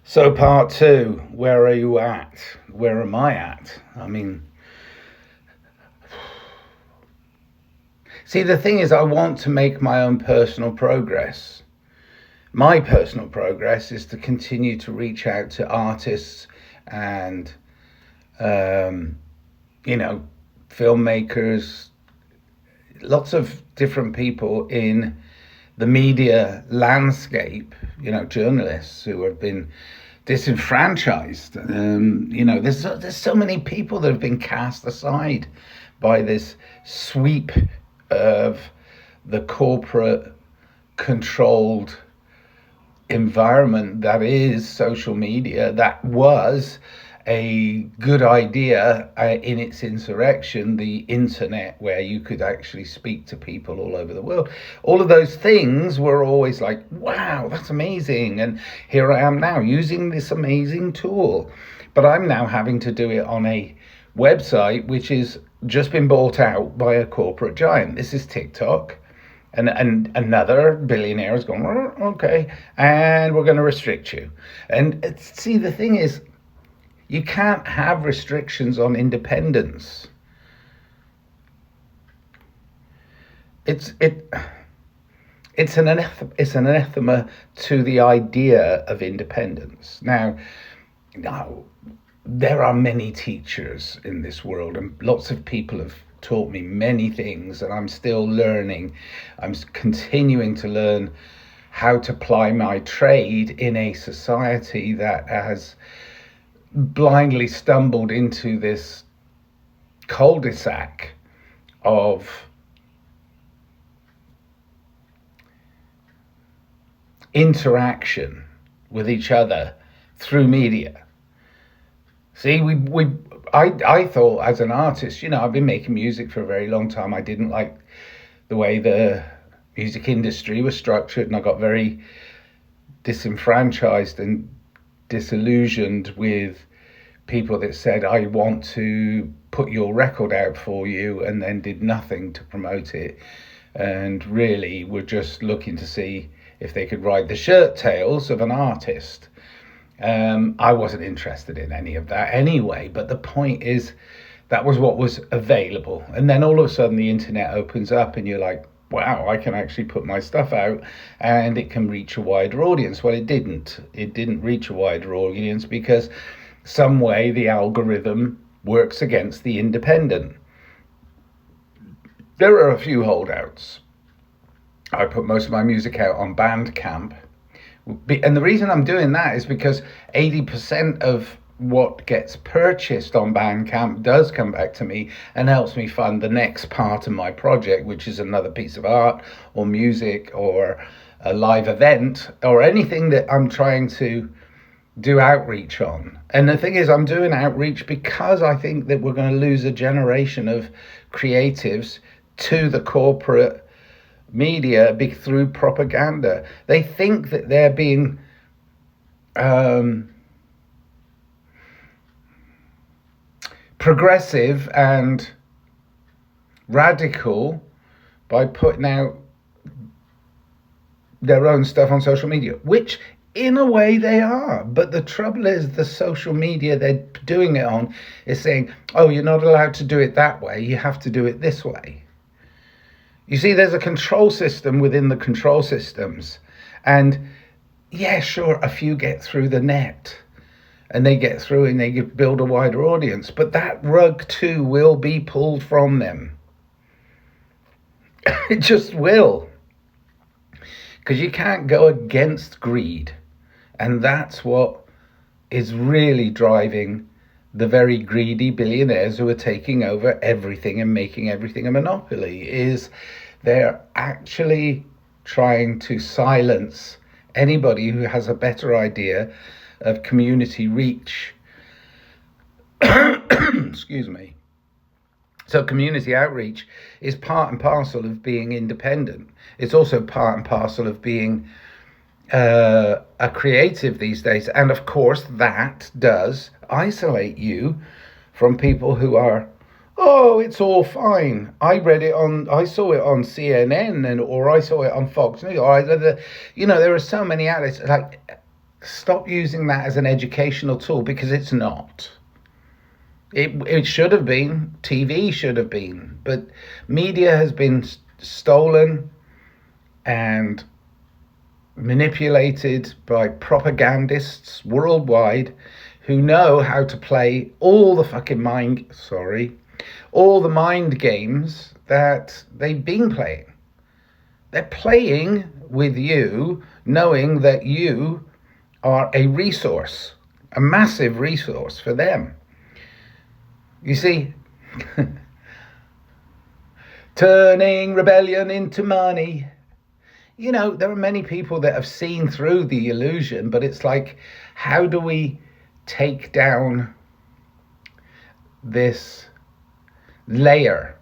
So, part two, where are you at? Where am I at? I mean, see, the thing is, I want to make my own personal progress. My personal progress is to continue to reach out to artists and, um, you know, filmmakers, lots of different people in the media landscape, journalists who have been disenfranchised. There's so many people that have been cast aside by this sweep of the corporate controlled environment that is social media, that was a good idea in its insurrection, the internet, where you could actually speak to people all over the world. All of those things were always like, wow, that's amazing. And here I am now using this amazing tool. But I'm now having to do it on a website which has just been bought out by a corporate giant. This is TikTok. And another billionaire is going, oh, okay, and we're going to restrict you. And see, the thing is, you can't have restrictions on independence. It's an anathema to the idea of independence. Now, there are many teachers in this world, and lots of people have taught me many things, and I'm still learning. I'm continuing to learn how to ply my trade in a society that has blindly stumbled into this cul-de-sac of interaction with each other through media. See, I thought as an artist, I've been making music for a very long time. I didn't like the way the music industry was structured, and I got very disenfranchised and disillusioned with people that said, I want to put your record out for you, and then did nothing to promote it, and really were just looking to see if they could ride the shirt tails of an artist. I wasn't interested in any of that anyway, but the point is, that was what was available. And then all of a sudden the internet opens up and you're like, wow, I can actually put my stuff out and it can reach a wider audience. Well, it didn't. It didn't reach a wider audience because some way the algorithm works against the independent. There are a few holdouts. I put most of my music out on Bandcamp. And the reason I'm doing that is because 80% of what gets purchased on Bandcamp does come back to me and helps me fund the next part of my project, which is another piece of art or music or a live event or anything that I'm trying to do outreach on. And the thing is, I'm doing outreach because I think that we're going to lose a generation of creatives to the corporate media through propaganda. They think that they're being progressive and radical by putting out their own stuff on social media, which in a way they are. But the trouble is, the social media they're doing it on is saying, oh, you're not allowed to do it that way, you have to do it this way. You see, there's a control system within the control systems. And yeah, sure, a few get through the net and they get through and they build a wider audience. But that rug too will be pulled from them. It just will. Because you can't go against greed. And that's what is really driving the very greedy billionaires who are taking over everything and making everything a monopoly. Is they're actually trying to silence anybody who has a better idea of community reach. Excuse me. So community outreach is part and parcel of being independent. It's also part and parcel of being a creative these days. And of course, that does isolate you from people who are, oh, it's all fine. I saw it on CNN or I saw it on Fox News. There are so many outlets. Like, Stop using that as an educational tool, because it's not. It should have been. TV should have been. But media has been stolen and manipulated by propagandists worldwide who know how to play all the mind games that they've been playing. They're playing with you, knowing that you are a resource, a massive resource for them. You see, turning rebellion into money. You know, there are many people that have seen through the illusion, but it's like, how do we take down this layer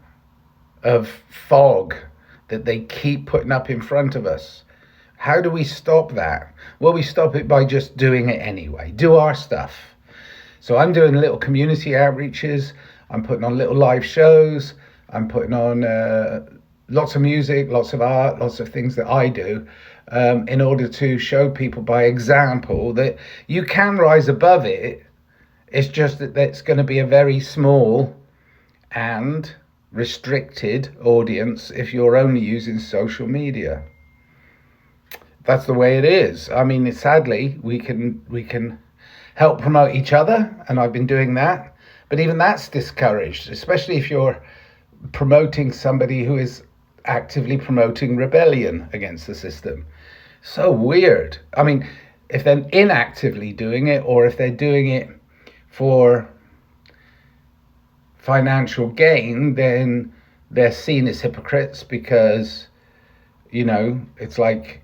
of fog that they keep putting up in front of us? How do we stop that? Well, we stop it by just doing it anyway. Do our stuff. So I'm doing little community outreaches. I'm putting on little live shows. I'm putting on lots of music, lots of art, lots of things that I do in order to show people by example that you can rise above it. It's just that it's going to be a very small and restricted audience if you're only using social media. That's the way it is. I mean, sadly, we can help promote each other, and I've been doing that. But even that's discouraged, especially if you're promoting somebody who is actively promoting rebellion against the system. So weird. I mean, if they're inactively doing it, or if they're doing it for financial gain, then they're seen as hypocrites, because, you know, it's like,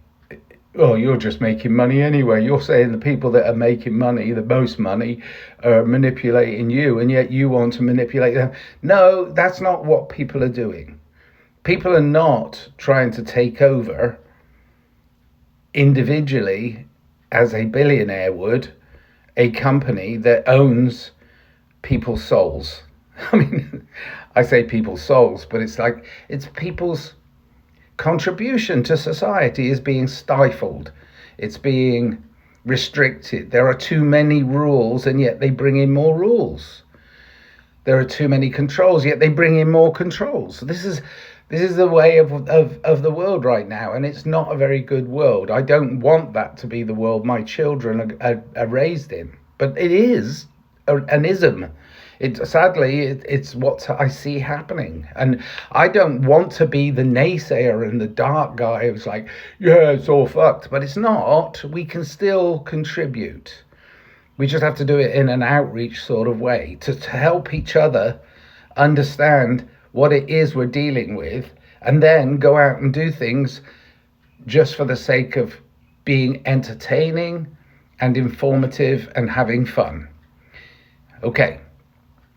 oh, you're just making money anyway. You're saying the people that are making money, the most money, are manipulating you, and yet you want to manipulate them. No, that's not what people are doing. People are not trying to take over individually, as a billionaire would, a company that owns people's souls. I mean, I say people's souls, but it's like, it's people's contribution to society is being stifled. It's being restricted. There are too many rules, and yet they bring in more rules. There are too many controls, yet they bring in more controls. This is the way of the world right now, and it's not a very good world. I don't want that to be the world my children are raised in, but it is an ism. It's what I see happening, and I don't want to be the naysayer and the dark guy who's like, yeah, it's all fucked, but it's not. We can still contribute. We just have to do it in an outreach sort of way to help each other understand what it is we're dealing with, and then go out and do things just for the sake of being entertaining and informative and having fun. Okay.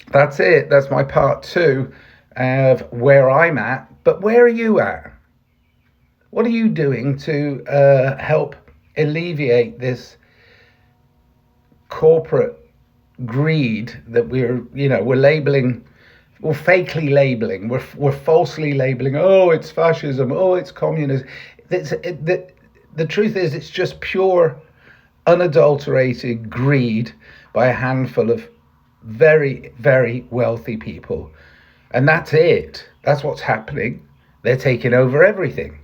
That's it. That's my part 2 of where I'm at. But where are you at? What are you doing to help alleviate this corporate greed that we're labeling, we're fakely labeling, we're falsely labeling? Oh, it's fascism. Oh, it's communism. The truth is, it's just pure, unadulterated greed by a handful of very, very wealthy people. And that's it. That's what's happening. They're taking over everything.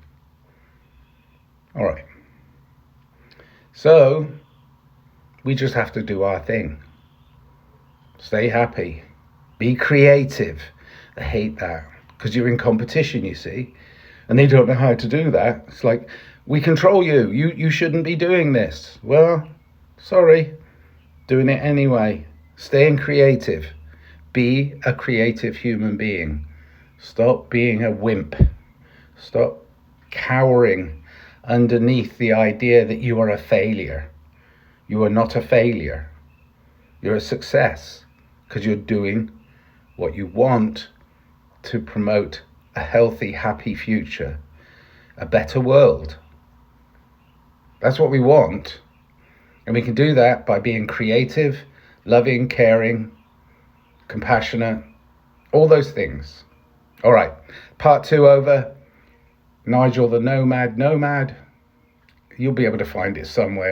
All right. So we just have to do our thing. Stay happy. Be creative. They hate that, because you're in competition, you see, and they don't know how to do that. It's like, we control you. You shouldn't be doing this. Well, sorry. Doing it anyway. Staying creative. Be a creative human being. Stop being a wimp. Stop cowering underneath the idea that you are a failure. You are not a failure. You're a success, because you're doing what you want to promote a healthy, happy future, a better world. That's what we want. And we can do that by being creative, loving, caring, compassionate, all those things. All right, part 2 over. Nigel the Nomad. You'll be able to find it somewhere.